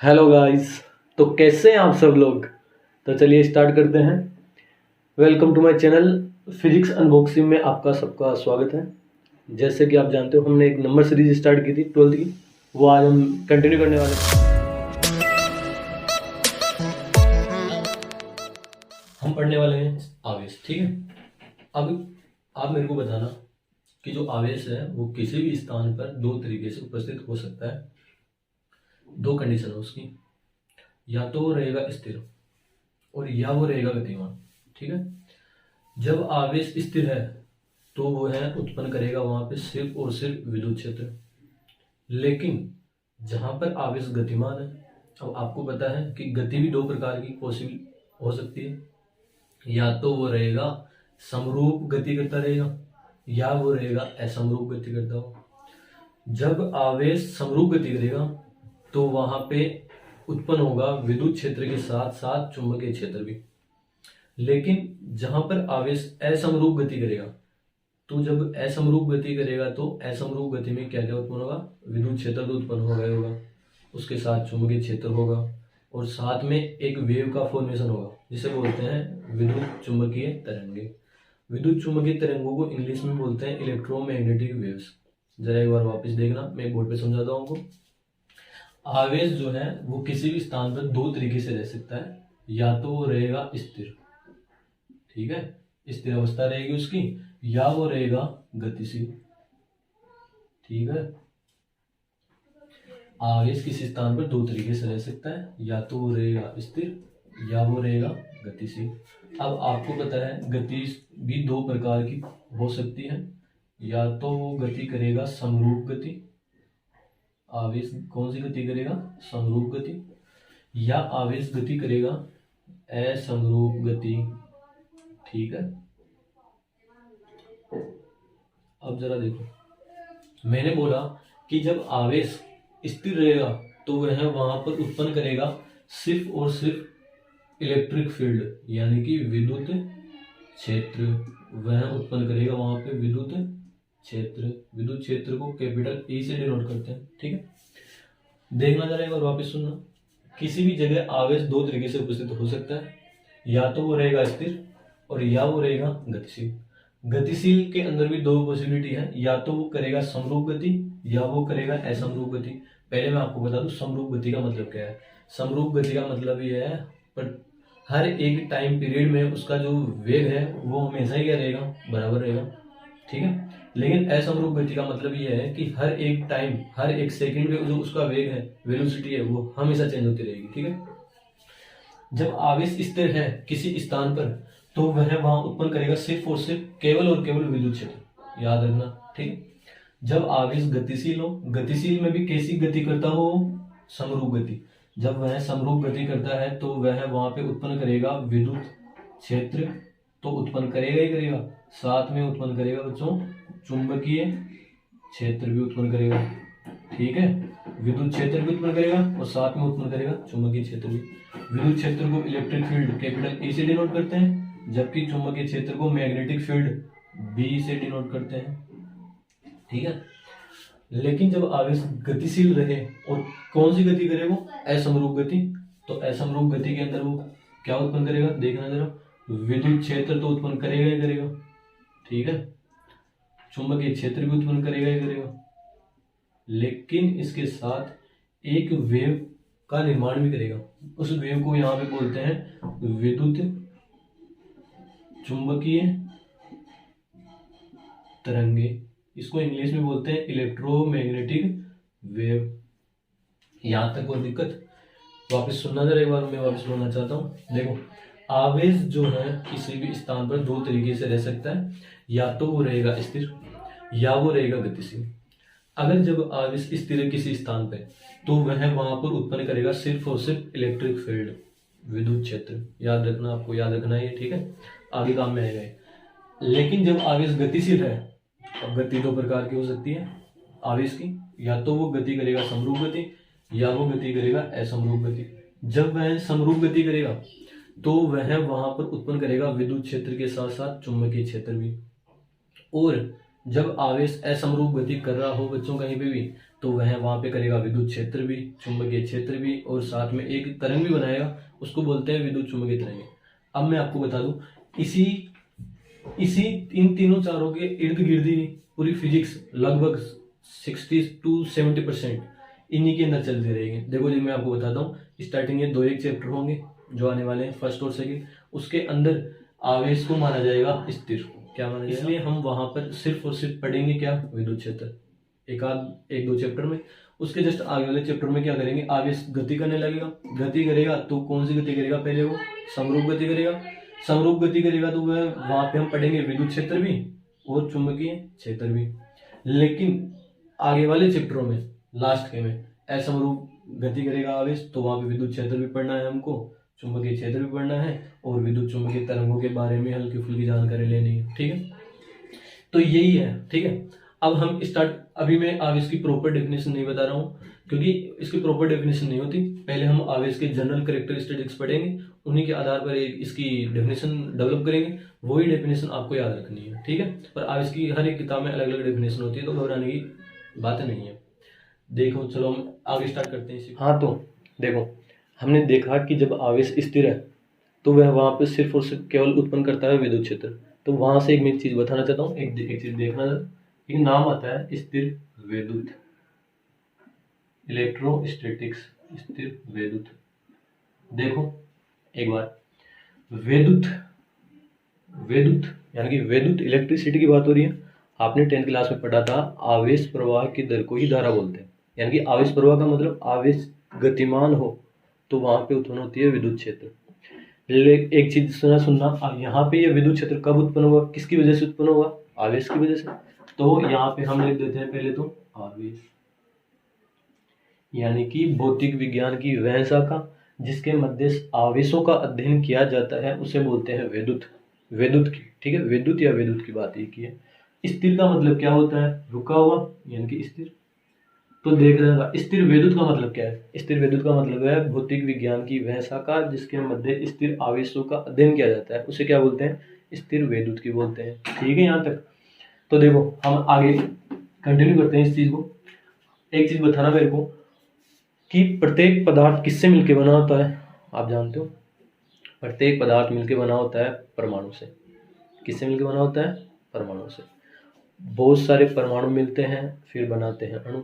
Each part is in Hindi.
Hello guys. तो कैसे हैं आप सब लोग। तो चलिए स्टार्ट करते हैं। Welcome to my channel physics unboxing में आपका सबका स्वागत है। जैसे कि आप जानते हो हमने एक नंबर सीरीज स्टार्ट की थी 12th की, वो आज हम कंटिन्यू करने वाले हैं। हम पढ़ने वाले हैं आवेश, ठीक है। अब आप मेरे को बताना कि जो आवेश है वो किसी भी स्थान पर दो तरीके से उपस्थित हो सकता है। दो कंडीशन है उसकी, या तो वो रहेगा स्थिर और या वो रहेगा गतिमान, ठीक है। जब आवेश स्थिर है तो वो है उत्पन्न करेगा वहां पे सिर्फ और सिर्फ विद्युत क्षेत्र। लेकिन जहां पर आवेश गतिमान है, अब आपको पता है कि गति भी दो प्रकार की पॉसिबल हो सकती है। या तो वो रहेगा समरूप गति करता रहेगा या वो रहेगा असमरूप गति करता हो। जब आवेश समरूप गति करेगा तो वहां पे उत्पन्न होगा विद्युत क्षेत्र के साथ साथ चुंबकीय क्षेत्र भी। लेकिन जहां पर आवेश असमरूप गति करेगा, तो जब असमरूप गति करेगा तो असमरूप गति में क्या क्या उत्पन्न होगा, विद्युत क्षेत्र तो उत्पन्न हो गया होगा, उसके साथ चुंबकीय क्षेत्र होगा और साथ में एक वेव का फॉर्मेशन होगा जिसे बोलते हैं विद्युत चुंबकीय तरंगे। विद्युत चुंबकीय तरंगों को इंग्लिश में बोलते हैं इलेक्ट्रोमैग्नेटिक वेव्स। जरा एक बार वापस देखना, मैं बोर्ड पे समझाता हूँ आपको। आवेश जो है वो किसी भी स्थान पर दो तरीके से रह सकता है, या तो वो रहेगा स्थिर, ठीक है, स्थिर अवस्था रहेगी उसकी, या वो रहेगा गतिशील, ठीक है। आवेश किसी स्थान पर दो तरीके से रह सकता है, या तो वो रहेगा स्थिर या वो रहेगा गतिशील। अब आपको पता है गति भी दो प्रकार की हो सकती है, या तो वो गति करेगा समरूप गति, आवेश कौन सी गति करेगा, समरूप गति, या आवेश गति करेगा असमरूप गति, ठीक है। अब जरा देखो, मैंने बोला कि जब आवेश स्थिर रहेगा तो वह वहां पर उत्पन्न करेगा सिर्फ और सिर्फ इलेक्ट्रिक फील्ड, यानी कि विद्युत क्षेत्र। वह उत्पन्न करेगा वहां पे विद्युत क्षेत्र। विद्युत क्षेत्र को कैपिटल E से डिनोट करते हैं, ठीक है। देखना जरा एक बार वापस सुनना। किसी भी जगह आवेश दो तरीके से उपस्थित हो सकता है, या तो वो रहेगा स्थिर और या वो रहेगा गतिशील। गतिशील के अंदर भी दो पॉसिबिलिटी है, या तो वो करेगा समरूप गति या वो करेगा असमरूप गति। पहले मैं आपको बता दूं समरूप गति का मतलब क्या है। समरूप गति का मतलब ये है पर हर एक टाइम पीरियड में उसका जो वेग है वो हमेशा ही क्या रहेगा, बराबर रहेगा, ठीक है। लेकिन असमरूप गति का मतलब ये है कि हर एक टाइम, हर एक सेकंड में जो उसका वेग है, वेलोसिटी है, वो हमेशा चेंज होती रहेगी, ठीक है। जब आवेश स्थिर है किसी स्थान पर तो वह वहां उत्पन्न करेगा सिर्फ और सिर्फ केवल और केवल विद्युत क्षेत्र, याद रखना, ठीक है। जब आवेश गतिशील हो, गतिशील में भी कैसी गति करता हो, समरूप गति। जब वह समरूप गति करता है तो वह वहां पे उत्पन्न करेगा विद्युत क्षेत्र, तो उत्पन्न करेगा ही करेगा, साथ में उत्पन्न करेगा बच्चों चुंबकीय क्षेत्र भी उत्पन्न करेगा, ठीक है। विद्युत क्षेत्र भी उत्पन्न करेगा और साथ में उत्पन्न करेगा चुंबकीय क्षेत्र भी। विद्युत क्षेत्र को इलेक्ट्रिक फील्ड कैपिटल E से डिनोट करते हैं, जबकि चुंबकीय क्षेत्र को मैग्नेटिक फील्ड B से डिनोट करते हैं, ठीक है। लेकिन जब आवेश गतिशील रहे और कौन सी गति करे, वो असमरूप गति, तो असमरूप गति के अंदर वो क्या उत्पन्न करेगा, देखना जरा, विद्युत क्षेत्र तो उत्पन्न करेगा ही करेगा, ठीक है, चुंबकीय क्षेत्र भी उत्पन्न करेगा ही करेगा, लेकिन इसके साथ एक वेव का निर्माण भी करेगा। उस वेव को यहाँ पे बोलते हैं विद्युत चुंबकीय तरंगे। इसको इंग्लिश में बोलते हैं इलेक्ट्रोमैग्नेटिक वेव। यहां तक कोई दिक्कत? वापस सुनना जरा एक बार, मैं वापस सुनना चाहता हूँ। देखो, आवेश जो है किसी भी स्थान पर दो तरीके से रह सकता है, या तो वो रहेगा स्थिर या वो रहेगा गतिशील। अगर जब आवेश स्थिर है किसी स्थान पे तो वह वहां पर उत्पन्न करेगा सिर्फ और सिर्फ इलेक्ट्रिक फील्ड, विद्युत क्षेत्र। याद रखना, आपको याद रखना है, ठीक है, आगे काम में आएगा। लेकिन जब आवेश गतिशील है, अब गति दो प्रकार की हो सकती है आवेश की, या तो वो गति करेगा समरूप गति या वो गति करेगा असमरूप गति। जब वह समरूप गति करेगा तो वह वहां पर उत्पन्न करेगा विद्युत क्षेत्र के साथ साथ चुंबकीय क्षेत्र भी। और जब आवेश असमरूप गति कर रहा हो बच्चों कहीं पे भी, तो वह वहाँ पे करेगा विद्युत क्षेत्र भी, चुंबकीय क्षेत्र भी, और साथ में एक तरंग भी बनाएगा, उसको बोलते हैं विद्युत चुंबकीय तरंग। अब मैं आपको बता दूं, इसी इसी इन तीनों चारों के इर्द गिर्द ही पूरी फिजिक्स लगभग 60 to 70% इन्हीं के अंदर चलती रहेगी। देखो जी, मैं आपको बताता हूँ, स्टार्टिंग में 2 एक चैप्टर होंगे जो आने वाले हैं, फर्स्ट और सेकंड। उसके अंदर आवेश को माना जाएगा स्थिर, क्या माना जाएगा, इसलिए हम वहां पर सिर्फ और सिर्फ पढ़ेंगे क्या, विद्युत क्षेत्र, एक दो चैप्टर में। उसके जस्ट आगे वाले चैप्टर में क्या करेंगे, आवेश गति करने लगेगा, गति करेगा तो कौन सी गति करेगा, पहले वो समरूप गति करेगा, समरूप गति करेगा तो वह वहां पे हम पढ़ेंगे विद्युत क्षेत्र भी और चुंबकीय क्षेत्र भी। लेकिन आगे वाले चैप्टरों में लास्ट के में असमरूप गति करेगा आवेश, तो वहां पे विद्युत क्षेत्र भी पढ़ना है हमको, चुंबकीय क्षेत्र भी पढ़ना है, और विद्युत चुंबकीय तरंगों के बारे में हल्की फुल्की जानकारी लेनी है। ठीक है, तो यही है। ठीक है, अब हम अभी मैं आवेश की प्रॉपर डेफिनेशन नहीं बता रहा हूँ, क्योंकि इसकी प्रॉपर डेफिनेशन नहीं होती। पहले हम आवेश के जनरल कैरेक्टरिस्टिक्स पढ़ेंगे, उन्हीं के आधार पर इसकी डेफिनेशन डेवलप करेंगे, वही डेफिनेशन आपको याद रखनी है। ठीक है, पर आवेश की हर एक किताब में अलग अलग डेफिनेशन होती है, तो घबराने की बात नहीं है। देखो, चलो हम आगे स्टार्ट करते हैं इसी। हाँ, तो देखो, हमने देखा कि जब आवेश स्थिर है तो वह वहां पे सिर्फ और सिर्फ केवल उत्पन्न करता है विद्युत क्षेत्र। तो वहां से एक चीज बताना चाहता हूँ, एक चीज देखना, एक नाम आता है स्थिर विद्युत, इलेक्ट्रोस्टैटिक्स, स्थिर विद्युत। देखो एक बार, विद्युत यानी कि विद्युत इलेक्ट्रिसिटी की बात हो रही है। आपने 10th क्लास में पढ़ा था, आवेश प्रवाह की दर को ही धारा बोलते हैं। यानी कि आवेश प्रवाह का मतलब आवेश गतिमान हो तो वहां पे उत्पन्न होती है विद्युत क्षेत्र। एक चीज सुनना, अब यहाँ पे ये विद्युत क्षेत्र कब उत्पन्न हुआ, किसकी वजह से उत्पन्न हुआ, आवेश की वजह से। तो यहाँ पे हम लिख देते हैं पहले तो आवेश, यानी कि भौतिक विज्ञान की वह शाखा जिसके मध्य आवेशों का अध्ययन किया जाता है उसे बोलते हैं विद्युत की। ठीक है, विद्युत या विद्युत की बात एक ही है। स्थिर का मतलब क्या होता है, रुका हुआ, यानी कि स्थिर। तो देख रहे हैं, स्थिर विद्युत का मतलब क्या है, स्थिर विद्युत का मतलब है भौतिक विज्ञान की वह शाखा जिसके मध्य स्थिर आवेशों का अध्ययन किया जाता है, उसे क्या बोलते हैं, स्थिर विद्युत की बोलते हैं। ठीक है यहाँ तक। तो देखो, हम आगे कंटिन्यू करते हैं इस चीज को। एक चीज बताना मेरे को कि प्रत्येक पदार्थ किससे मिलकर बना होता है, आप जानते हो, प्रत्येक पदार्थ मिलकर बना होता है परमाणु से। किससे मिलकर बना होता है, परमाणु से। बहुत सारे परमाणु मिलते हैं फिर बनाते हैं अणु,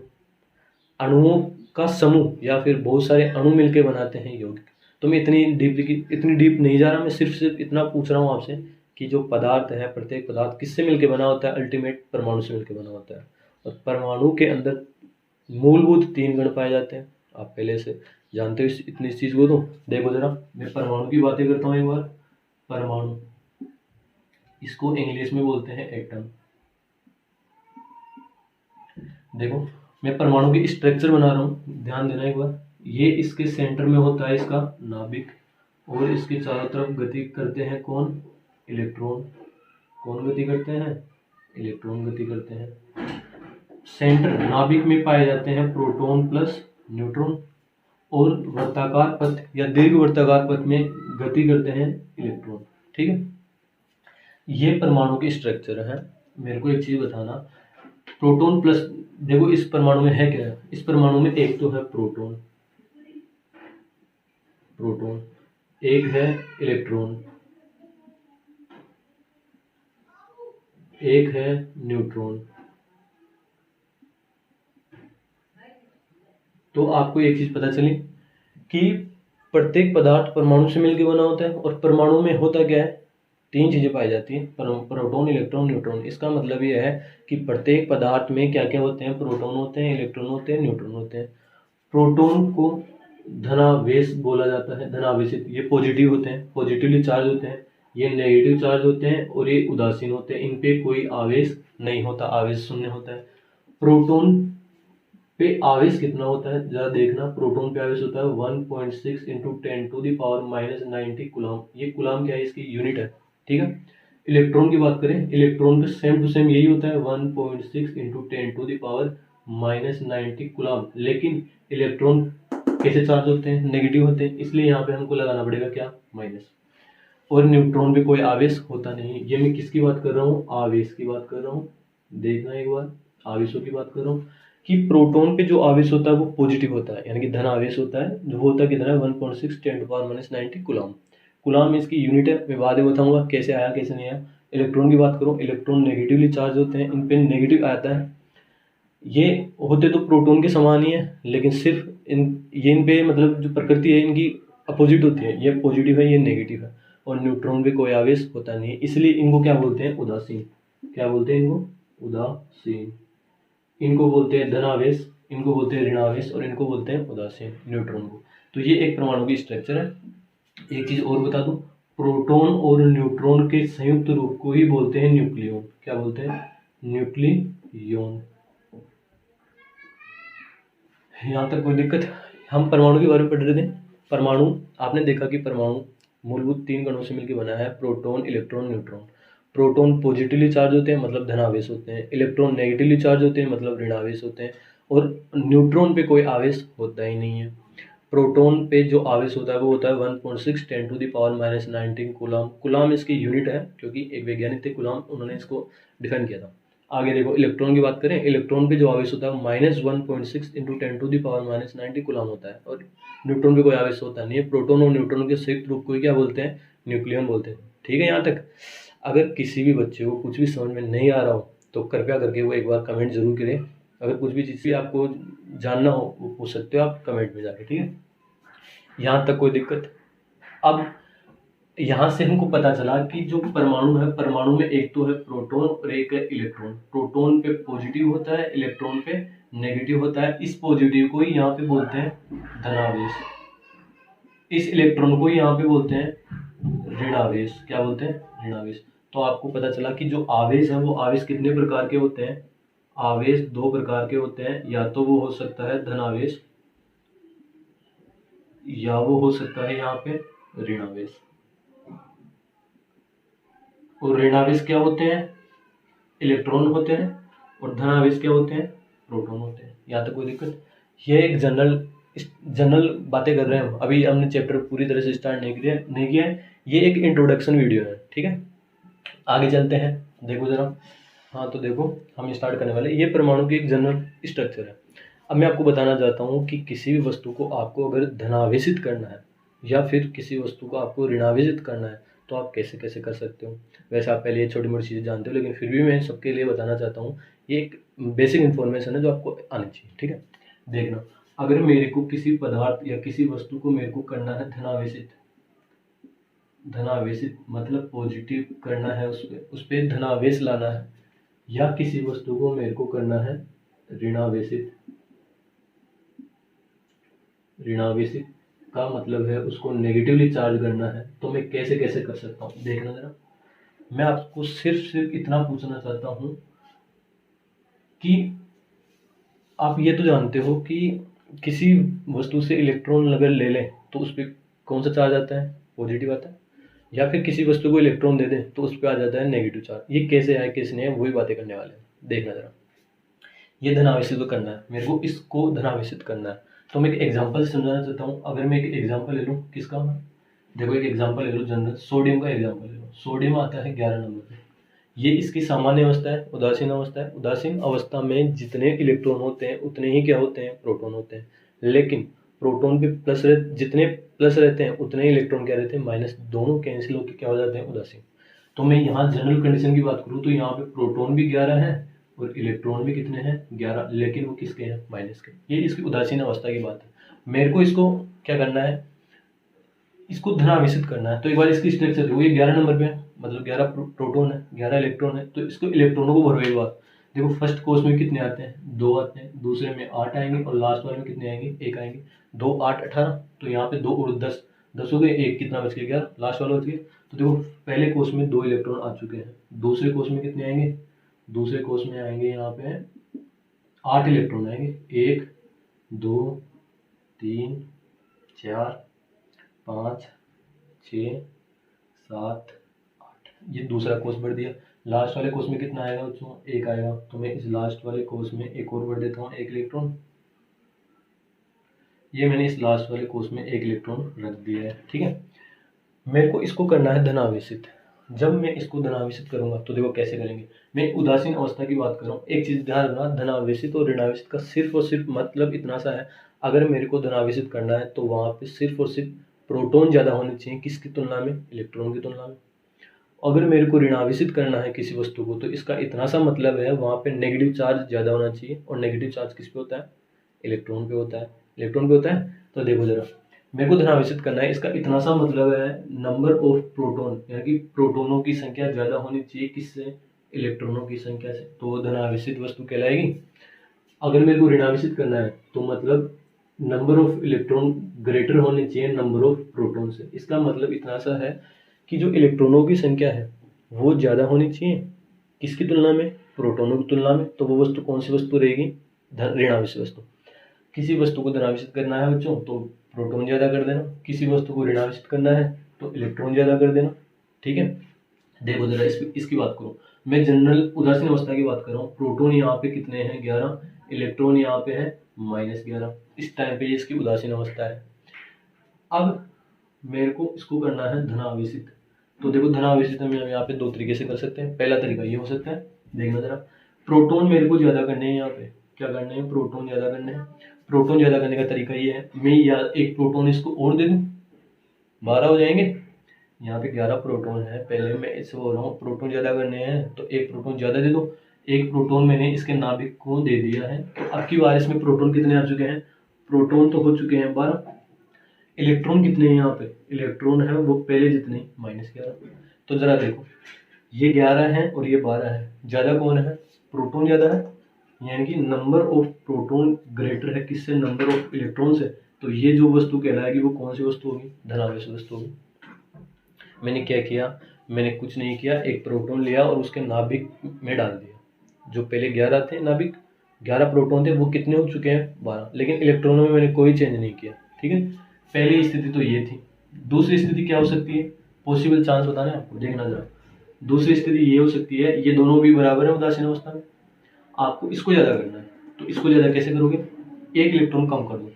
अणुओं का समूह या फिर बहुत सारे अणु मिलकर बनाते हैं यौगिक। तो मैं इतनी डीप नहीं जा रहा, मैं सिर्फ इतना पूछ रहा हूँ आपसे कि जो पदार्थ है, प्रत्येक पदार्थ किससे मिलकर बना होता है, अल्टीमेट परमाणु से मिलकर बना होता है। और परमाणु के अंदर मूलभूत 3 कण पाए जाते हैं, आप पहले से जानते हो इतनी इस चीज को। तो देखो जरा, मैं परमाणु की बातें करता हूँ एक बार। परमाणु, इसको इंग्लिश में बोलते हैं एटम। देखो, मैं परमाणु की स्ट्रक्चर बना रहा हूँ, ध्यान देना एक बार। ये इसके सेंटर में होता है इसका नाभिक, और इसके चारों तरफ गति करते हैं कौन, इलेक्ट्रॉन। कौन गति करते हैं, इलेक्ट्रॉन गति करते हैं। सेंटर नाभिक में पाए जाते हैं प्रोटॉन प्लस न्यूट्रॉन, और वर्ताकार पथ या दीर्घ वर्ताकार पथ में गति करते हैं इलेक्ट्रॉन। ठीक है, ये परमाणु की स्ट्रक्चर है। मेरे को एक चीज बताना, प्रोटॉन प्लस, देखो इस परमाणु में है क्या, इस परमाणु में एक तो है प्रोटॉन, एक है इलेक्ट्रॉन, एक है न्यूट्रॉन। तो आपको एक चीज पता चली कि प्रत्येक पदार्थ परमाणु से मिलकर बना होता है, और परमाणु में होता क्या है, 3 चीजें पाई जाती हैं, प्रोटॉन, इलेक्ट्रॉन, न्यूट्रॉन। इसका मतलब यह है कि प्रत्येक पदार्थ में क्या क्या होते हैं, प्रोटॉन होते हैं, इलेक्ट्रॉन होते हैं, न्यूट्रॉन होते हैं। प्रोटॉन को धनावेश बोला जाता है, धनावेशित, ये पॉजिटिव होते हैं, पॉजिटिवली चार्ज होते हैं। ये नेगेटिव चार्ज होते हैं और ये उदासीन होते हैं, इन पे कोई आवेश नहीं होता, आवेश शून्य होता है। प्रोटॉन पे आवेश कितना होता है, जरा देखना। प्रोटॉन पे आवेश होता है 1.6 × 10⁻⁹ कूलम। ये कूलम क्या है, इसकी यूनिट है। ठीक है, इलेक्ट्रॉन की बात करें, इलेक्ट्रॉन पे सेम टू सेम यही होता है, 1.6 × 10⁻⁹ कूलम। लेकिन इलेक्ट्रॉन कैसे चार्ज होते हैं, नेगेटिव होते हैं, इसलिए यहाँ पे हमको लगाना पड़ेगा क्या, माइनस। और न्यूट्रॉन पे कोई आवेश होता नहीं। ये मैं किसकी बात कर रहा हूँ, आवेश की बात कर रहा हूँ। देखना एक बार, आवेशों की बात कर रहा हूँ। कि प्रोटॉन पे जो आवेश होता है वो पॉजिटिव होता है, यानी कि धन आवेश होता है, जो होता है कितना है 1.6 10⁻⁻90 कूलम। कूलम इसकी यूनिट है, मैं बाद में बताऊंगा कैसे आया कैसे नहीं आया। इलेक्ट्रॉन की बात करूँ, इलेक्ट्रॉन नेगेटिवली चार्ज होते हैं, इन पे नेगेटिव आता है। ये होते तो प्रोटॉन के समान ही है, लेकिन सिर्फ इन पे मतलब जो प्रकृति है इनकी अपोजिट होती है, ये पॉजिटिव है ये नेगेटिव है, और न्यूट्रॉन पे कोई आवेश होता नहीं है, इसलिए इनको क्या बोलते हैं उदासीन। क्या बोलते हैं इनको उदासीन। इनको बोलते हैं धनावेश, इनको बोलते हैं ऋणावेश, और इनको बोलते हैं उदासीन न्यूट्रॉन को। तो ये एक परमाणु की स्ट्रक्चर है। एक चीज और बता दूं, प्रोटॉन और न्यूट्रॉन के संयुक्त रूप को ही बोलते हैं न्यूक्लियॉन। क्या बोलते हैं? न्यूक्लियॉन। यहाँ तक कोई दिक्कत? हम परमाणु के बारे में पढ़ रहे थे। परमाणु, आपने देखा कि परमाणु मूलभूत 3 कणों से मिलकर बना है, proton, electron, neutron. Proton positively charge होते हैं, मतलब धनावेश होते हैं। इलेक्ट्रॉन नेगेटिवली चार्ज होते हैं, मतलब ऋणावेश होते हैं। और न्यूट्रॉन पे कोई आवेश होता ही नहीं है। प्रोटॉन पे जो आवेश होता है वो होता है 1.6 10⁻⁻19 कूलम। कूलम इसकी यूनिट है, क्योंकि एक वैज्ञानिक थे कूलम, उन्होंने इसको डिफाइन किया था। आगे देखो, इलेक्ट्रॉन की बात करें, इलेक्ट्रॉन पे जो आवेश होता है -1.6 × 10⁻⁻90 कूलम होता है, और न्यूट्रॉन पे कोई आवेश होता नहीं है। प्रोटॉन और न्यूट्रॉन के संयुक्त रूप को ही क्या बोलते हैं? न्यूक्लियन बोलते हैं। ठीक है यहाँ तक? अगर किसी भी बच्चे को कुछ भी समझ में नहीं आ रहा हो तो कृपया करके वो एक बार कमेंट जरूर करें। अगर कुछ भी चीज़ भी आपको जानना हो वो पूछ सकते हो आप कमेंट में जाके। ठीक है, यहाँ तक कोई दिक्कत? अब यहाँ से हमको पता चला कि जो परमाणु है, परमाणु में एक तो है प्रोटॉन और एक है इलेक्ट्रॉन। प्रोटॉन पे पॉजिटिव होता है, इलेक्ट्रॉन पे नेगेटिव होता है। इस पॉजिटिव को ही यहाँ पे बोलते हैं धनावेश, इस इलेक्ट्रॉन को ही यहाँ पे बोलते हैं ऋणावेश। क्या बोलते हैं? ऋणावेश। तो आपको पता चला कि जो आवेश है वो आवेश कितने प्रकार के होते हैं? आवेश 2 प्रकार के होते हैं, या तो वो हो सकता है धनावेश, या वो हो सकता है यहाँ पे ऋणावेश। और ऋणावेश क्या होते हैं? इलेक्ट्रॉन होते हैं। और धनावेश क्या होते हैं? प्रोटॉन होते हैं। यहाँ तक कोई दिक्कत? ये एक जनरल बातें कर रहे हैं हम, अभी हमने चैप्टर पूरी तरह से स्टार्ट नहीं किया है। ये एक इंट्रोडक्शन वीडियो है। ठीक है, आगे चलते हैं। देखो जरा, हाँ तो देखो हम स्टार्ट करने वाले। ये परमाणु की एक जनरल स्ट्रक्चर है। अब मैं आपको बताना चाहता हूँ कि किसी भी वस्तु को आपको अगर धनावेशित करना है या फिर किसी वस्तु को आपको ऋणावेशित करना है तो आप कैसे कैसे कर सकते हो। वैसे आप पहले ये छोटी मोटी चीज़ें जानते हो, लेकिन फिर भी मैं सबके लिए बताना चाहता हूँ। ये एक बेसिक इन्फॉर्मेशन है जो आपको आनी चाहिए। ठीक है, देखना, अगर मेरे को किसी पदार्थ या किसी वस्तु को मेरे को करना है धनावेशित, धनावेशित मतलब पॉजिटिव करना है, उस पर धनावेश लाना है, या किसी वस्तु को मेरे को करना है ऋणावेशित। ऋणावेशित का मतलब है उसको नेगेटिवली चार्ज करना है, तो मैं कैसे कैसे कर सकता हूँ देखना जरा। मैं आपको सिर्फ इतना पूछना चाहता हूँ कि आप ये तो जानते हो कि किसी वस्तु से इलेक्ट्रॉन अगर ले लें तो उस पर कौन सा चार्ज आता है? पॉजिटिव आता है। या फिर किसी वस्तु को इलेक्ट्रॉन दे दें तो उस पर आ जाता है नेगेटिव चार्ज। ये कैसे है कैसे नहीं है वही बातें करने वाले हैं, देखना जरा। ये धनावेशित तो करना है मेरे को, इसको धनावेशित करना है, तो मैं एक एग्जांपल समझाना चाहता हूँ। अगर मैं एक एग्जांपल ले लूँ, किसका? देखो एक एग्जांपल ले लो जनरल, सोडियम का एग्जांपल ले लो। सोडियम आता है 11 नंबर पे। ये इसकी सामान्य अवस्था है, उदासीन अवस्था है। उदासीन अवस्था में जितने इलेक्ट्रॉन होते हैं उतने ही क्या होते हैं? प्रोटॉन होते हैं। लेकिन प्रोटॉन पे जितने प्लस रहते हैं उतने ही इलेक्ट्रॉन क्या रहते हैं? माइनस। दोनों कैंसिल होकर क्या हो जाते हैं? उदासीन। तो मैं यहाँ जनरल कंडीशन की बात करूँ तो यहाँ पे प्रोटॉन भी 11 है और इलेक्ट्रॉन भी कितने हैं? 11, लेकिन वो किसके हैं? माइनस के। ये इसकी उदासीन अवस्था की बात है। मेरे को इसको क्या करना है? इसको धनावेशित करना है। तो एक बार इसकी स्ट्रक्चर देखो, ये 11 नंबर पे है, मतलब 11 प्रोटॉन है, 11 इलेक्ट्रॉन है। तो इसको इलेक्ट्रॉनों को भरो एक बार। देखो फर्स्ट कोर्स में कितने आते हैं? 2 आते हैं, दूसरे में 8 आएंगे, और लास्ट वाले में कितने आएंगे? 1 आएंगे। 2 8 18, तो यहाँ पे 2 और 10, 10 हो गए, 1 कितना बच गया? 11, लास्ट वाला बच गया। तो देखो पहले कोर्स में 2 इलेक्ट्रॉन आ चुके हैं, दूसरे कोर्स में कितने आएंगे? दूसरे कोर्स में आएंगे यहाँ पे 8 इलेक्ट्रॉन आएंगे। 1 2 3 4 5 6 7 8, ये दूसरा कोर्स बढ़ दिया। लास्ट वाले कोर्स में कितना आएगा बच्चों? 1 आएगा। तो मैं इस लास्ट वाले कोर्स में एक और बढ़ देता हूँ, 1 इलेक्ट्रॉन। ये मैंने इस लास्ट वाले कोर्स में 1 इलेक्ट्रॉन रख दिया है। ठीक है, मेरे को इसको करना है धनावेशित। जब मैं इसको धनावेशित करूंगा तो देखो कैसे करेंगे। मैं उदासीन अवस्था की बात कर रहा हूँ। एक चीज ध्यान रखना, धनावेशित और ऋणावेशित का सिर्फ और सिर्फ मतलब इतना सा है, अगर मेरे को धनावेशित करना है तो वहां पे सिर्फ और सिर्फ प्रोटॉन ज्यादा होने चाहिए किसकी तुलना में, इलेक्ट्रॉन की तुलना में। अगर मेरे को ऋणावेशित करना है किसी वस्तु को तो इसका इतना सा मतलब है, वहां पे नेगेटिव चार्ज ज्यादा होना चाहिए, और नेगेटिव चार्ज किस पे होता है, इलेक्ट्रॉन पे होता है। इलेक्ट्रॉन पे होता है। तो देखो जरा, मेरे को धनावेशित करना है, इसका इतना सा मतलब है नंबर ऑफ प्रोटॉन, यानी कि प्रोटोनों की संख्या ज्यादा होनी चाहिए किससे, इलेक्ट्रॉनों की संख्या से, तो वो धनावेशित वस्तु कहलाएगी। अगर मेरे को ऋणावेशित करना है तो मतलब नंबर ऑफ इलेक्ट्रॉन ग्रेटर होने चाहिए नंबर ऑफ प्रोटॉन से। इसका मतलब इतना सा है कि जो इलेक्ट्रॉनों की संख्या है वो ज्यादा होनी चाहिए किसकी तुलना में, प्रोटोनों की तुलना में। तो वो वस्तु कौन सी वस्तु रहेगी, ऋणावेशित वस्तु। किसी वस्तु को धनावेशित करना है बच्चों तो प्रोटॉन ज्यादा कर देना, किसी वस्तु को ऋणावेशित करना है तो इलेक्ट्रॉन ज्यादा कर देना। ठीक है, देखो जरा इसकी बात करो, मैं जनरल उदासीन अवस्था की बात कर रहा हूँ। प्रोटॉन यहाँ पे कितने हैं, 11, इलेक्ट्रॉन यहाँ पे है -11। इस टाइम पे इसकी उदासीन अवस्था है। अब मेरे को इसको करना है धनावेशित, तो देखो धनावेशित हम यहाँ पे दो तरीके से कर सकते हैं। पहला तरीका ये हो सकता है, देखना जरा, प्रोटॉन मेरे को ज्यादा करने हैं, यहाँ पे क्या करने हैं, प्रोटॉन ज्यादा करने हैं। प्रोटॉन ज्यादा करने का तरीका ये है, मैं या एक प्रोटॉन इसको और दे दूं, 12 हो जाएंगे। यहाँ पे 11 प्रोटॉन है, पहले मैं इससे बोल रहा हूँ प्रोटॉन ज्यादा करने हैं तो एक प्रोटॉन ज्यादा दे दो। एक प्रोटॉन मैंने इसके नाभिक को दे दिया है, तो अब की बार इसमें प्रोटॉन कितने आ चुके हैं, प्रोटॉन तो हो चुके हैं 12। इलेक्ट्रॉन कितने हैं यहाँ पे, इलेक्ट्रॉन है वो पहले जितने -11। तो जरा देखो, ये 11 है और ये 12 है, ज्यादा कौन है, प्रोटॉन ज्यादा है, यानी कि नंबर ऑफ प्रोटॉन ग्रेटर है किससे, नंबर ऑफ इलेक्ट्रॉन से। तो ये जो वस्तु कहलाएगी वो कौन सी वस्तु होगी, धनावेशित वस्तु होगी। मैंने क्या किया, मैंने कुछ नहीं किया, एक प्रोटॉन लिया और उसके नाभिक में डाल दिया। जो पहले 11 थे नाभिक, 11 प्रोटॉन थे, वो कितने हो चुके हैं, 12। लेकिन इलेक्ट्रॉनों में मैंने कोई चेंज नहीं किया। ठीक है, पहली स्थिति तो ये थी। दूसरी स्थिति क्या हो सकती है, पॉसिबल चांस बताना है आपको, देखना जरा। दूसरी स्थिति ये हो सकती है, ये दोनों भी बराबर है उदासीन अवस्था में, आपको इसको ज्यादा करना है। तो इसको ज्यादा कैसे करोगे, एक इलेक्ट्रॉन कम कर दो।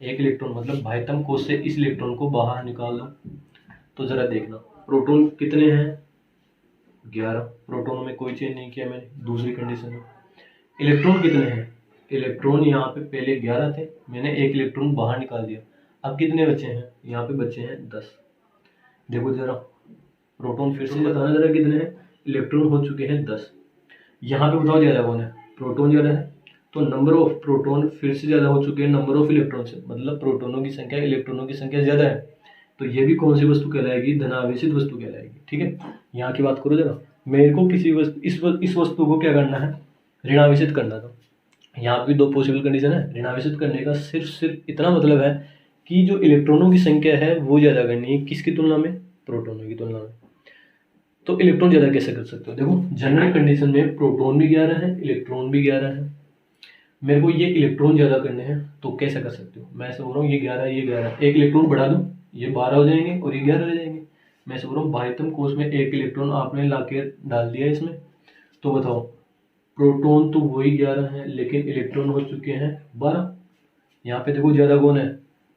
एक इलेक्ट्रॉन मतलब बाह्यतम कोश से इस इलेक्ट्रॉन को बाहर निकाल दो। तो जरा देखना, प्रोटॉन कितने हैं, 11। प्रोटॉनों में कोई चेंज नहीं किया मैंने दूसरी कंडीशन में। इलेक्ट्रॉन कितने हैं, इलेक्ट्रॉन यहाँ पे पहले 11 थे, मैंने एक इलेक्ट्रॉन बाहर निकाल दिया। अब कितने बचे हैं, यहाँ पे बचे हैं 10। देखो जरा, प्रोटॉन फिर से बताना जरा कितने हैं, इलेक्ट्रॉन हो चुके हैं 10। यहाँ पे बताओ ज्यादा कौन है, प्रोटॉन ज्यादा है, तो नंबर ऑफ प्रोटॉन फिर से ज्यादा हो चुके हैं नंबर ऑफ इलेक्ट्रॉन से, मतलब प्रोटॉनों की संख्या इलेक्ट्रॉनों की संख्या ज्यादा है। तो ये भी कौन सी वस्तु कहलाएगी, धनावेशित वस्तु कहलाएगी। ठीक है, यहाँ की बात करो जरा, मेरे को किसी वस्तु इस वस्तु को क्या करना है, ऋणावेशित करना था। यहाँ पे भी दो पॉसिबल कंडीशन है। ऋणावेशित करने का सिर्फ इतना मतलब है कि जो इलेक्ट्रॉनों की संख्या है वो ज्यादा करनी है किसकी तुलना में, प्रोटॉनों की तुलना में। तो इलेक्ट्रॉन ज्यादा कैसे कर सकते हो, देखो जनरल कंडीशन में प्रोटॉन भी 11 है, इलेक्ट्रॉन भी 11 है। मेरे को ये इलेक्ट्रॉन ज्यादा करने हैं तो कैसे कर सकते हो, मैं ऐसे बोल रहा हूँ ये 11 ये 11, एक इलेक्ट्रॉन बढ़ा दूं, ये 12 हो जाएंगे और ये 11 हो जाएंगे। मैं ऐसे बोल रहा हूँ बाह्यतम कोश में एक इलेक्ट्रॉन आपने लाके डाल दिया इसमें, तो बताओ प्रोटॉन तो वही 11 है लेकिन इलेक्ट्रॉन हो चुके हैं 12। यहाँ पे देखो ज्यादा कौन है,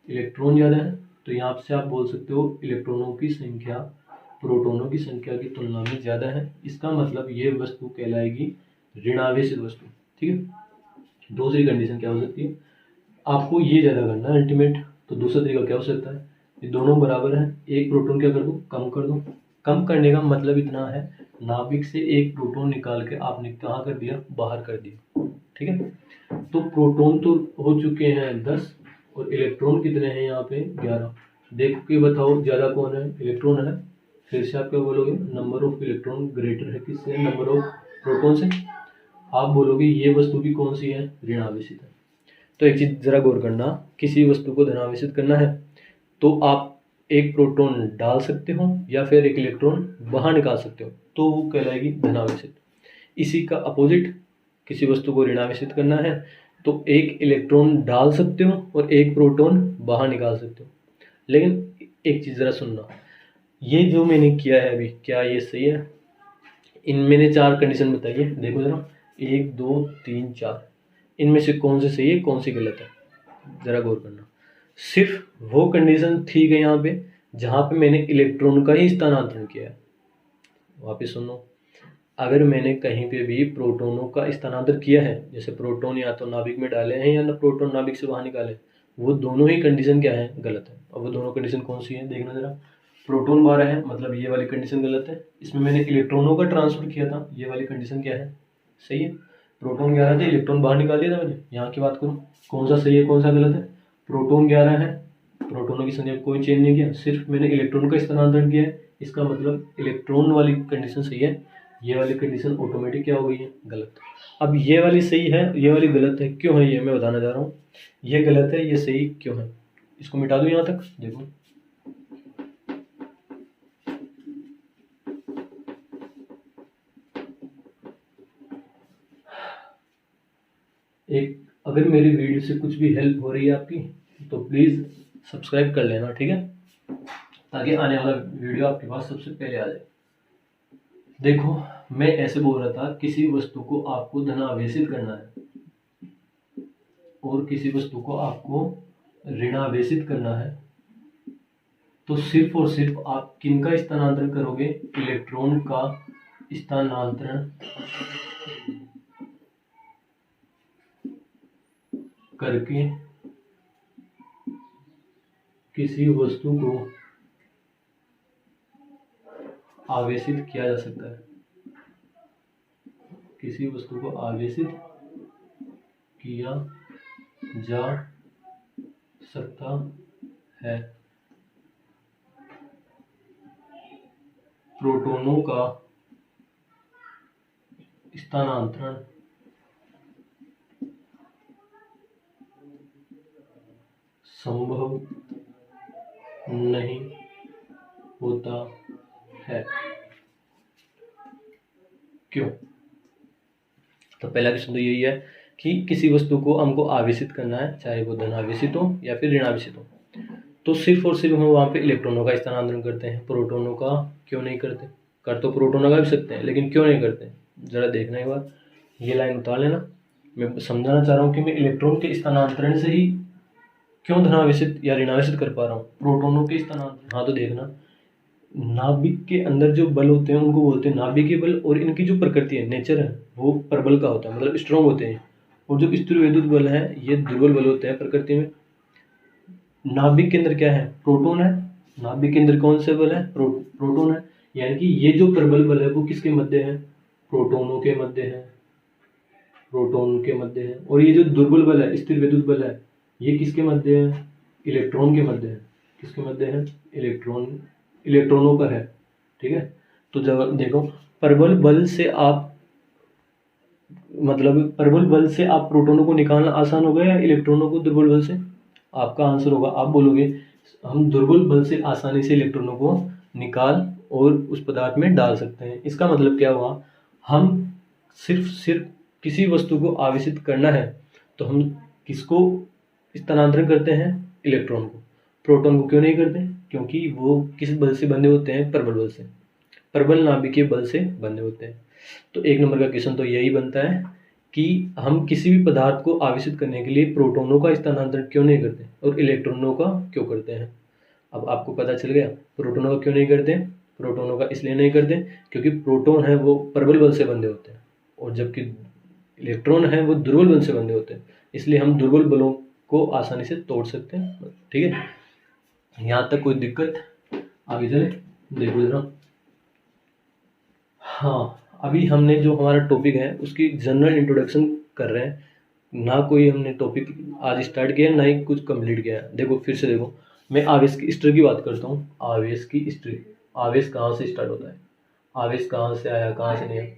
इलेक्ट्रॉन ज्यादा है, तो यहाँ से आप बोल सकते हो इलेक्ट्रॉनों की संख्या प्रोटॉनों की संख्या की तुलना में ज्यादा है। इसका मतलब ये वस्तु कहलाएगी ऋणावेशित वस्तु। ठीक है, दूसरी कंडीशन क्या हो सकती है, आपको ये ज्यादा करना है अल्टीमेट, तो दूसरा तरीका क्या हो सकता है, ये दोनों बराबर है, एक प्रोटॉन क्या कर दो, कम कर दो। कम करने का मतलब इतना है, नाभिक से एक प्रोटॉन निकाल के आपने कहाँ कर दिया, बाहर कर दिया। ठीक है, तो प्रोटॉन तो हो चुके हैं 10 और इलेक्ट्रॉन कितने हैं यहाँ पे 11। देख के बताओ ज्यादा कौन है, इलेक्ट्रॉन है। फिर से आप क्या बोलोगे, नंबर ऑफ इलेक्ट्रॉन ग्रेटर है किससे, नंबर ऑफ प्रोटॉन से। आप बोलोगे ये वस्तु भी कौन सी है, ऋणावेशित है। तो एक चीज जरा गौर करना, किसी वस्तु को धनावेशित करना है तो आप एक प्रोटॉन डाल सकते हो या फिर एक इलेक्ट्रॉन बाहर निकाल सकते हो, तो वो कहलाएगी धनावेशित। इसी का अपोजिट, किसी वस्तु को ऋणावेशित करना है तो एक इलेक्ट्रॉन डाल सकते हो और एक प्रोटॉन बाहर निकाल सकते हो। लेकिन एक चीज जरा सुनना, ये जो मैंने किया है अभी, क्या ये सही है, इन मैंने 4 कंडीशन बताई है, देखो जरा 1 2 3 4, इनमें से कौन सी सही है कौन सी गलत है, जरा गौर करना। सिर्फ वो कंडीशन ठीक है यहाँ पे जहाँ पे मैंने इलेक्ट्रॉन का ही स्थानांतरण किया है, वापस सुनो, अगर मैंने कहीं पे भी प्रोटोनों का स्थानांतरण किया है, जैसे प्रोटॉन या तो नाभिक में डाले हैं या ना प्रोटॉन नाभिक से बाहर निकाले, वो दोनों ही कंडीशन क्या है, गलत है। अब वो दोनों कंडीशन कौन सी है देखना जरा। प्रोटॉन बाहर है मतलब ये वाली कंडीशन गलत है, इसमें मैंने इलेक्ट्रॉनों का ट्रांसफर किया था, ये वाली कंडीशन क्या है, सही है। प्रोटॉन 11 थे, इलेक्ट्रॉन बाहर निकाल दिया था मैंने। यहाँ की बात करूँ कौन सा सही है कौन सा गलत है, प्रोटॉन 11 है, प्रोटोनों की संख्या कोई चेंज नहीं किया, सिर्फ मैंने इलेक्ट्रॉन का स्थानांतरण किया है, इसका मतलब इलेक्ट्रॉन वाली कंडीशन सही है, ये वाली कंडीशन ऑटोमेटिक क्या हो गई है, गलत। अब ये वाली सही है ये वाली गलत है, क्यों है ये मैं बताना चाह रहा हूँ। ये गलत है ये सही क्यों है, इसको मिटा दूं यहाँ तक देखो। एक अगर मेरी वीडियो से कुछ भी हेल्प हो रही है आपकी तो प्लीज़ सब्सक्राइब कर लेना, ठीक है, ताकि आने वाला वीडियो आपके पास सबसे पहले आ जाए। देखो मैं ऐसे बोल रहा था, किसी वस्तु को आपको धनावेशित करना है और किसी वस्तु को आपको ऋणावेशित करना है, तो सिर्फ और सिर्फ आप किन का स्थानांतरण करोगे, इलेक्ट्रॉन का स्थानांतरण करके किसी वस्तु को आवेशित किया जा सकता है, किसी वस्तु को आवेशित किया जा सकता है। प्रोटॉनों का स्थानांतरण संभव नहीं होता है, क्यों। तो पहला क्वेश्चन तो यही है कि किसी वस्तु को हमको आवेशित करना है, चाहे वो धनावेशित हो या फिर ऋणावेशित हो, तो सिर्फ और सिर्फ हम वहाँ पे इलेक्ट्रॉनों का स्थानांतरण करते हैं, प्रोटॉनों का क्यों नहीं करते। कर तो प्रोटॉनों का भी सकते हैं लेकिन क्यों नहीं करते, ज़रा देखना एक बार, ये लाइन उतार लेना। मैं समझाना चाह रहा हूँ कि मैं इलेक्ट्रॉन के स्थानांतरण से ही क्यों धनावेशित या ऋणावेशित कर पा रहा हूँ, प्रोटॉनों के स्थानांतरण। हाँ तो देखना, नाभिक के अंदर जो बल होते हैं उनको बोलते हैं नाभिकीय बल, और इनकी जो प्रकृति है, नेचर है, वो प्रबल का होता है, मतलब स्ट्रॉन्ग होते हैं। और जो स्थिर विद्युत बल है ये दुर्बल बल होते हैं प्रकृति में। नाभिक के अंदर क्या है, प्रोटॉन है, नाभिक के अंदर कौन से बल है, प्रोटॉन है, यानी कि ये जो प्रबल बल है वो किसके मध्य है, प्रोटॉनों के मध्य है, प्रोटॉन के मध्य है। और ये जो दुर्बल बल है, स्थिर विद्युत बल है, ये किसके मध्य है, इलेक्ट्रॉन के मध्य है। किसके मध्य है, इलेक्ट्रॉनों पर है, ठीक है। तो जब देखो प्रबल बल से आप प्रबल बल से आप प्रोटॉनों को निकालना आसान होगा या इलेक्ट्रॉनों को दुर्बल बल से, आपका आंसर होगा, आप बोलोगे हम दुर्बल बल से आसानी से इलेक्ट्रॉनों को निकाल और उस पदार्थ में डाल सकते हैं। इसका मतलब क्या हुआ, हम सिर्फ किसी वस्तु को आवेशित करना है तो हम किसको स्थानांतरण करते हैं, इलेक्ट्रॉन को। प्रोटॉन को क्यों नहीं करते, क्योंकि वो किस बल से बंधे होते हैं, प्रबल बल से, प्रबल नाभिकीय बल से बंधे होते हैं। तो एक नंबर का क्वेश्चन तो यही बनता है कि हम किसी भी पदार्थ को आवेशित करने के लिए प्रोटॉनों का स्थानांतरण क्यों नहीं करते और इलेक्ट्रॉनों का क्यों करते हैं। अब आपको पता चल गया प्रोटॉनों का क्यों नहीं करते। प्रोटॉनों का इसलिए नहीं करते क्योंकि प्रोटॉन है वो प्रबल बल से बंधे होते हैं, और जबकि इलेक्ट्रॉन है वो दुर्बल बल से बंधे होते हैं, इसलिए हम दुर्बल बलों को आसानी से तोड़ सकते हैं, ठीक है। यहाँ तक कोई दिक्कत, आगे चले देखो जरा। हाँ अभी हमने जो हमारा टॉपिक है उसकी जनरल इंट्रोडक्शन कर रहे हैं, ना कोई हमने टॉपिक आज स्टार्ट किया ना ही कुछ कंप्लीट किया है। देखो फिर से देखो, मैं आवेश की हिस्ट्री की बात करता हूँ। आवेश की हिस्ट्री, आवेश कहाँ से स्टार्ट होता है, आवेश कहाँ से आया कहाँ से नहीं आया,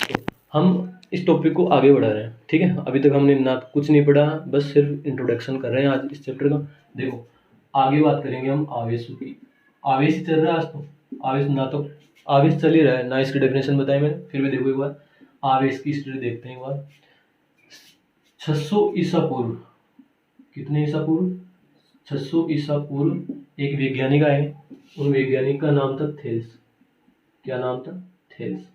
तो हम इस टॉपिक को आगे बढ़ा रहे हैं, ठीक है। अभी तक हमने ना कुछ नहीं पढ़ा, बस सिर्फ इंट्रोडक्शन कर रहे हैं आज इस चैप्टर का। देखो आगे बात करेंगे हम आवेश की। आवेश चल रहा है आज, तो आवेश ना तो आवेश चल ही रहा है ना, इसकी डेफिनेशन बताई मैंने, फिर भी देखो एक बार आवेश की हिस्ट्री देखते हैं एक बार। 600 ईसा पूर्व, कितने ईसा पूर्व, 600 ईसा पूर्व एक वैज्ञानिक आए, उन वैज्ञानिक का नाम था थेल्स। क्या नाम था, थेल्स।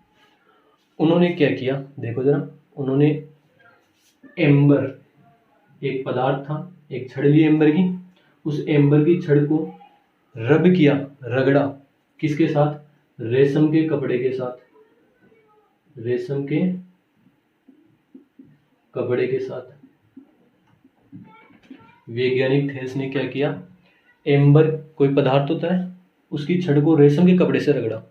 उन्होंने क्या किया देखो जरा, उन्होंने एम्बर, एक पदार्थ था, एक छड़ ली एम्बर की, उस एम्बर की छड़ को रब किया, रगड़ा, किसके साथ, रेशम के कपड़े के साथ, रेशम के कपड़े के साथ वैज्ञानिक थेल्स ने क्या किया, एम्बर कोई पदार्थ होता है, उसकी छड़ को रेशम के कपड़े से रगड़ा,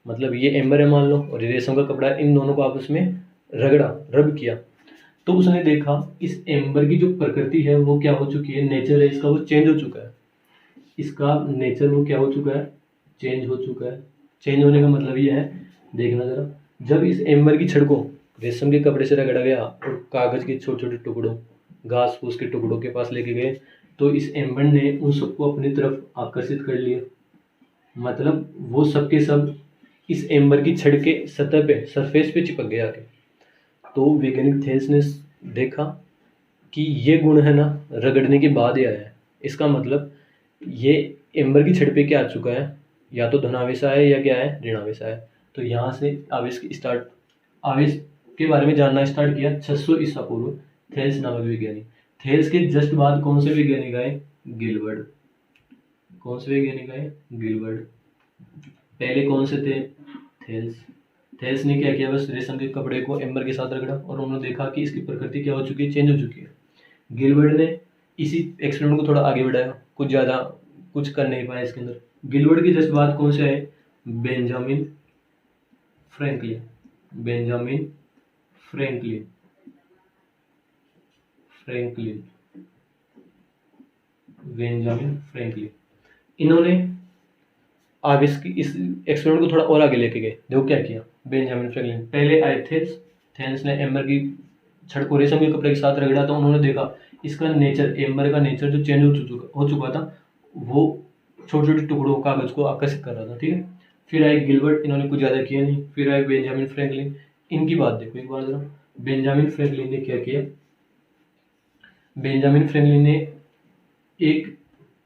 मतलब ये एम्बर है मान लो और ये रेशम का कपड़ा है, इन दोनों को आपस में रगड़ा, रब किया। तो उसने देखा इस एम्बर की जो प्रकृति है वो क्या हो चुकी है, नेचर है इसका वो चेंज हो चुका है, इसका नेचर वो क्या हो चुका है, चेंज हो चुका है। चेंज होने का मतलब ये है, देखना जरा, जब इस एम्बर की छड़ को रेशम के कपड़े से रगड़ा गया और कागज के छोटे छोटे टुकड़ों, घास फूस के टुकड़ों के पास लेके गए, तो इस एम्बर ने उन सबको अपनी तरफ आकर्षित कर लिया, मतलब वो सब के सब इस एम्बर की छड़ के सतह पे, सरफेस पे चिपक गया आके। तो वैज्ञानिक थेल्स ने देखा कि ये गुण है ना रगड़ने के बाद ही आया है, इसका मतलब ये एम्बर की छड़ पे क्या आ चुका है, या तो धनावेश है या क्या है, ऋणावेश है। तो यहाँ से आवेश की स्टार्ट, आवेश के बारे में जानना स्टार्ट किया 600 ईसा पूर्व थेल्स नामक वैज्ञानिक। थेल्स के जस्ट बाद कौन से वैज्ञानिक आए, गिलबर्ट। कौन से वैज्ञानिक आए, गिलबर्ट। पहले कौन से थे, थेल्स। थेल्स ने क्या किया, बस रेशम के कपड़े को एम्बर के साथ रगड़ा और उन्होंने देखा कि इसकी प्रकृति क्या हो चुकी है, चेंज हो चुकी है। गिलबर्ट ने इसी एक्सपेरिमेंट को थोड़ा आगे बढ़ाया, कुछ ज़्यादा कुछ कर नहीं पाया इसके अंदर। गिलबर्ट की जस्ट बाद कौन से आए, Benjamin Franklin. Benjamin Franklin, Franklin, Benjamin Franklin. इन्होंने आवेश की इस एक्सपेरिमेंट को थोड़ा और आगे लेके गए। देखो क्या किया, बेंजामिन फ्रैंकलिन पहले आए थेल्स। थेल्स ने एम्बर की छड़ को रेशम के कपड़े के साथ रगड़ा, तो उन्होंने देखा इसका नेचर, एम्बर का नेचर जो चेंज हो चुका था, वो छोटे छोटे टुकड़ों कागज को आकर्षित कर रहा था, ठीक है। फिर आए गिलबर्ट, इन्होंने कुछ ज़्यादा किया नहीं। फिर आए बेंजामिन फ्रैंकलिन, इनकी बात देखो एक बार जरा। बेंजामिन फ्रैंकलिन ने क्या किया, बेंजामिन फ्रैंकलिन ने एक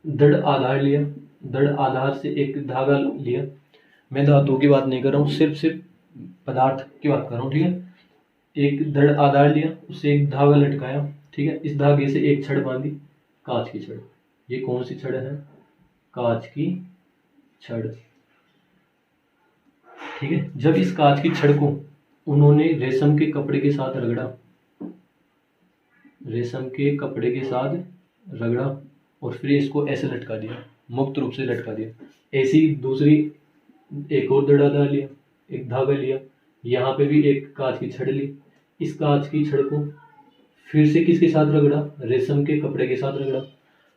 दृढ़ आधार लिया, दृढ़ आधार से एक धागा लिया। मैं धातुओं की बात नहीं कर रहा हूँ, सिर्फ पदार्थ की बात कर रहा हूँ, ठीक है। एक दृढ़ आधार लिया, उससे एक धागा लटकाया, ठीक है। इस धागे से एक छड़ बांधी, कांच की छड़। ये कौन सी छड़ है, कांच की छड़, ठीक है। जब इस कांच की छड़ को उन्होंने रेशम के कपड़े के साथ रगड़ा, रेशम के कपड़े के साथ रगड़ा और फिर इसको ऐसे लटका दिया, मुक्त रूप से लटका दिया। ऐसी दूसरी एक और दड़ा डाल लिया, एक धागा लिया, यहाँ पे भी एक कांच की छड़ ली। इस कांच की छड़ को फिर से किसके साथ रगड़ा, रेशम के कपड़े के साथ रगड़ा।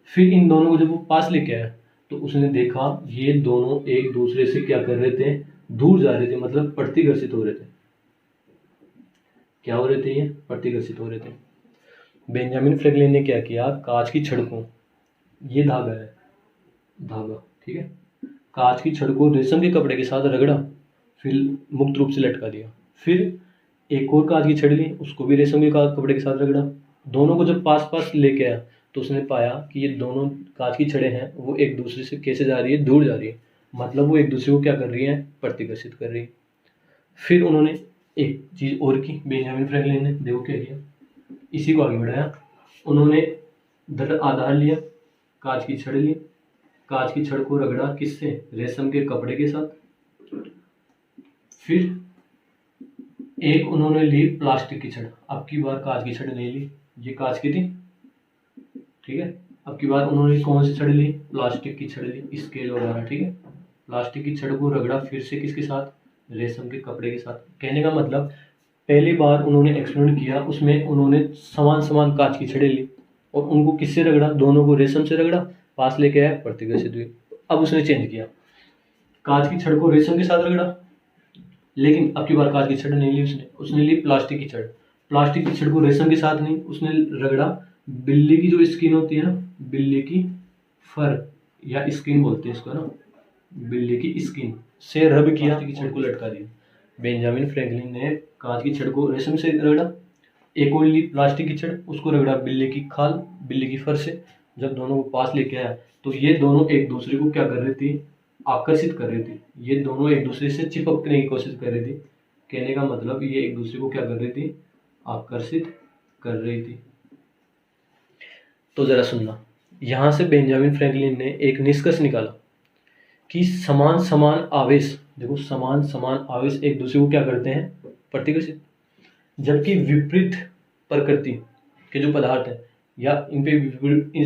फिर इन दोनों को जब वो पास लेके आया, तो उसने देखा ये दोनों एक दूसरे से क्या कर रहे थे, दूर जा रहे थे, मतलब प्रतिघर्षित हो रहे थे। क्या हो रहे थे, ये प्रतिघर्षित हो रहे थे। बेंजामिन फ्रैंकलिन ने क्या किया, कांच की छड़ को, ये धागा है, धागा, ठीक है, कांच की छड़ को रेशम के कपड़े के साथ रगड़ा, फिर मुक्त रूप से लटका दिया। फिर एक और कांच की छड़ ली, उसको भी रेशम के कपड़े के साथ रगड़ा। दोनों को जब पास पास लेके आया, तो उसने पाया कि ये दोनों कांच की छड़ें हैं, वो एक दूसरे से कैसे जा रही है, दूर जा रही है, मतलब वो एक दूसरे को क्या कर रही है, प्रतिघर्षित कर रही है। फिर उन्होंने एक चीज़ और की, बेंजामिन फ्रैंकलिन ने, देखो क्या किया, इसी को आगे बढ़ाया। उन्होंने दृढ़ आधार लिया, कांच की छड़ ली, कांच की छड़ को रगड़ा किससे, रेशम के कपड़े के साथ। फिर एक उन्होंने ली प्लास्टिक की छड़, अब की बार कांच की छड़ नहीं ली, ये कांच की थी, ठीक है। अब की बार उन्होंने कौन सी छड़ ली, प्लास्टिक की छड़ ली, स्केल वगैरह, ठीक है। प्लास्टिक की छड़ को रगड़ा फिर से किसके साथ, रेशम के कपड़े के साथ। कहने का मतलब पहली बार उन्होंने एक्सपेरिमेंट किया, उसमें उन्होंने समान समान कांच की छड़ें ली और उनको किससे रगड़ा, दोनों को रेशम से रगड़ा, पास लेके आया, प्रतिघर्षित हुई। अब उसने चेंज किया, कांच की छड़ को रेशम के साथ रगड़ा, लेकिन अब की बार कांच की छड़ नहीं ली उसने, उसने ली प्लास्टिक की छड़। प्लास्टिक की छड़ को रेशम के साथ नहीं, उसने रगड़ा बिल्ली की जो स्किन होती है ना, बिल्ली की फर या स्किन बोलते हैं इसको ना, बिल्ली की स्किन से रब किया, की छड़ को लटका दिया। बेंजामिन फ्रैंकलिन ने कांच की छड़ को रेशम से रगड़ा, एक और ली प्लास्टिक की छड़, उसको रगड़ा बिल्ली की खाल, बिल्ली की फर से। जब दोनों को पास लेके आया, तो ये दोनों एक दूसरे को क्या कर रही थी, आकर्षित कर रही थी, ये दोनों एक दूसरे से चिपकने की कोशिश कर रही थी। कहने का मतलब ये एक दूसरे को क्या कर रही थी, आकर्षित कर रही थी। तो जरा सुनना, यहाँ से बेंजामिन फ्रैंकलिन ने एक निष्कर्ष निकाला कि समान समान आवेश, देखो समान समान आवेश एक दूसरे को क्या करते हैं, प्रतिकर्षित, जबकि विपरीत प्रकृति के जो पदार्थ हैं या इन पे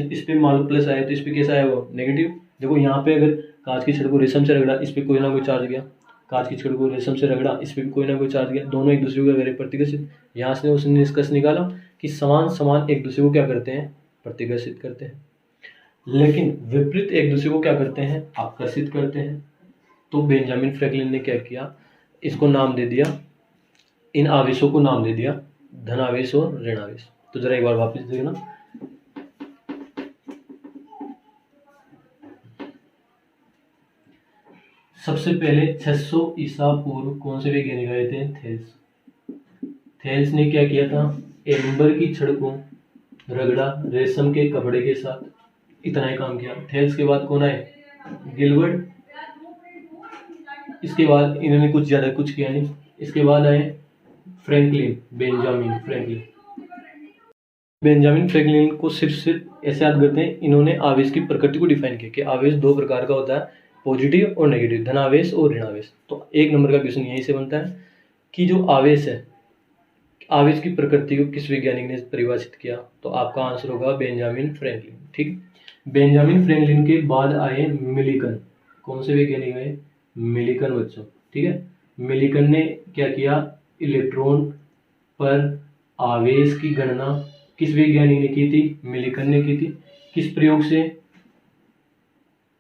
इस पे मान लो प्लस आया तो इस पे कैसा आया वो नेगेटिव। देखो यहाँ पे अगर कांच की छड़ को रेशम से रगड़ा, इस पे कोई ना कोई चार्ज गया, कांच की छड़ को रेशम से रगड़ा, इस पे भी कोई ना कोई चार्ज गया, दोनों एक दूसरे को क्या करे, प्रतिकर्षित। यहाँ से उसने निष्कर्ष निकाला कि समान समान एक दूसरे को क्या करते हैं, प्रतिकर्षित करते हैं, लेकिन विपरीत एक दूसरे को क्या करते हैं, आकर्षित करते हैं। तो बेंजामिन फ्रैंकलिन ने क्या किया, इसको नाम दे दिया, इन आवेशों को नाम दे दिया धनावेश और ऋणावेश। तो जरा एक बार वापस देखना, सबसे पहले 600 ईसा पूर्व कौन से वैज्ञानिक आए थे, थेल्स। थेल्स ने क्या किया था, एम्बर की छड़ को रगड़ा रेशम के कपड़े के साथ, इतना ही काम किया। थेल्स के बाद कौन आए, गिलबर्ट। इसके बाद इन्होंने कुछ ज्यादा कुछ किया नहीं। इसके बाद आए Franklin, Benjamin Franklin. Benjamin Franklin को सिर्फ ऐसे याद करते हैं, इन्होंने आवेश की प्रकृति को डिफाइन किया कि आवेश दो प्रकार का होता है, पॉजिटिव और नेगेटिव, धनावेश और ऋणावेश। तो एक नंबर का क्वेश्चन यहीं से बनता है कि जो आवेश है, आवेश की प्रकृति को किस वैज्ञानिक ने परिभाषित किया, तो आपका आंसर होगा बेंजामिन फ्रैंकलिन। ठीक, बेंजामिन फ्रैंकलिन के बाद आए मिलिकन। कौन से वैज्ञानिक आए, मिलिकन बच्चों। ठीक है, मिलिकन ने क्या किया, इलेक्ट्रॉन पर आवेश की गणना किस वैज्ञानिक ने की थी, मिलिकन ने की थी। किस प्रयोग से,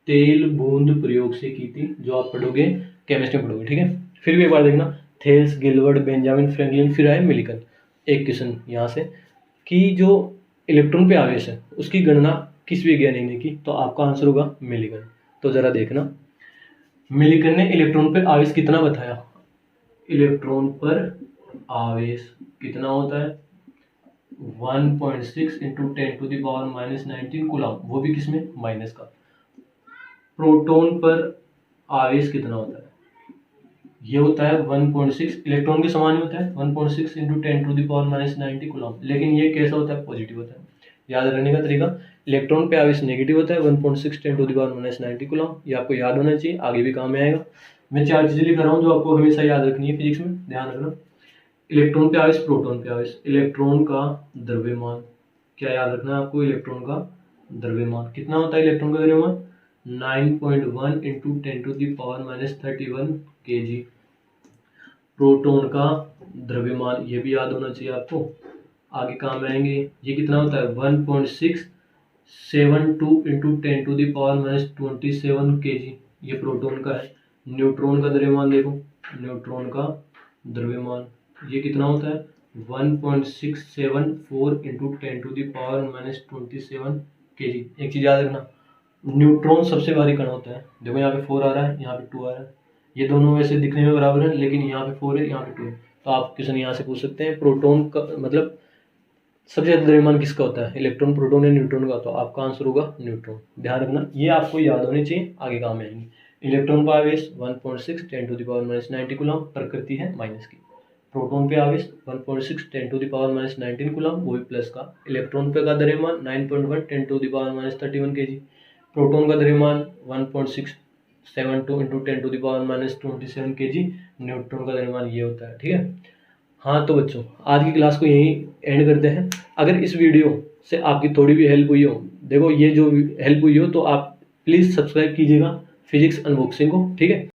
तेल बूंद प्रयोग से की थी, जो आप पढ़ोगे केमिस्ट्री में पढ़ोगे। ठीक है, फिर भी एक बार देखना, थेल्स, गिलबर्ट, बेंजामिन फ्रैंकलिन, फिर आए मिलिकन। एक क्वेश्चन यहाँ से कि जो इलेक्ट्रॉन पे आवेश है उसकी गणना किस वैज्ञानिक ने की, तो आपका आंसर होगा मिलिकन। तो जरा देखना, मिलिकन ने इलेक्ट्रॉन पर आवेश कितना बताया, इलेक्ट्रॉन पर आवेश कितना होता है 1.6 इंटू 10⁻⁻19 कूलम, वो भी किसमें, माइनस का। प्रोटॉन पर आवेश कितना होता है, ये होता है 1.6, इलेक्ट्रॉन के समान ही होता है 1.6 इंटू 10⁻⁻90 कूलम, लेकिन ये कैसा होता है, पॉजिटिव होता है। याद रखने का तरीका, इलेक्ट्रॉन पे आवेश नेगेटिव होता है 1.6 10⁻⁻90 कूलम, ये आपको याद होना चाहिए, आगे भी काम में आएगा। मैं 4 चीजें लिख रहा हूँ जो आपको हमेशा याद रखनी है फिजिक्स में, ध्यान रखना। इलेक्ट्रॉन पे आवेश, प्रोटॉन पे आवेश, इलेक्ट्रॉन का द्रव्यमान, क्या याद रखना है आपको, इलेक्ट्रॉन का द्रव्यमान कितना होता है, इलेक्ट्रॉन का द्रव्यमान 9.1 इंटू 10⁻31 kg। प्रोटॉन का द्रव्यमान, ये भी याद होना चाहिए आपको, आगे काम में आएंगे। ये कितना होता है 1.672 इंटू 10⁻27 kg, ये प्रोटॉन का है। न्यूट्रॉन का द्रव्यमान देखो, न्यूट्रॉन का द्रव्यमान ये कितना होता है 1.674 इंटू 10⁻27 kg। एक चीज याद रखना, न्यूट्रॉन सबसे भारी कण होता है। देखो यहाँ पे 4 आ रहा है, यहाँ पे 2 आ रहा है, ये दोनों वैसे दिखने में बराबर है, लेकिन यहाँ पे 4 है, यहाँ पे 2 है। तो आप क्वेश्चन यहाँ से पूछ सकते हैं, प्रोटॉन का मतलब सबसे ज्यादा द्रव्यमान किसका होता है, इलेक्ट्रॉन, प्रोटॉन या न्यूट्रॉन का, तो आपका आंसर होगा न्यूट्रॉन। ध्यान रखना, ये आपको याद होने चाहिए, आगे काम में आएंगे। इलेक्ट्रॉन का आवेश 1.6 10⁻⁻90 कूलम, प्रकृति है माइनस की। प्रोटॉन पे आवेश 1.6 10⁻⁻19 कूलम, वो भी प्लस का। इलेक्ट्रॉन पे का द्रव्यमान 9.1 10⁻31 kg। प्रोटॉन का द्रव्यमान 1.672 इंटू 10⁻27 kg। न्यूट्रॉन का द्रव्यमान ये होता है। ठीक है, हाँ तो बच्चों आज की क्लास को यहीं एंड करते हैं। अगर इस वीडियो से आपकी थोड़ी भी हेल्प हुई हो, देखो ये जो हेल्प हुई हो, तो आप प्लीज़ सब्सक्राइब कीजिएगा फिजिक्स अनबॉक्सिंग को। ठीक है।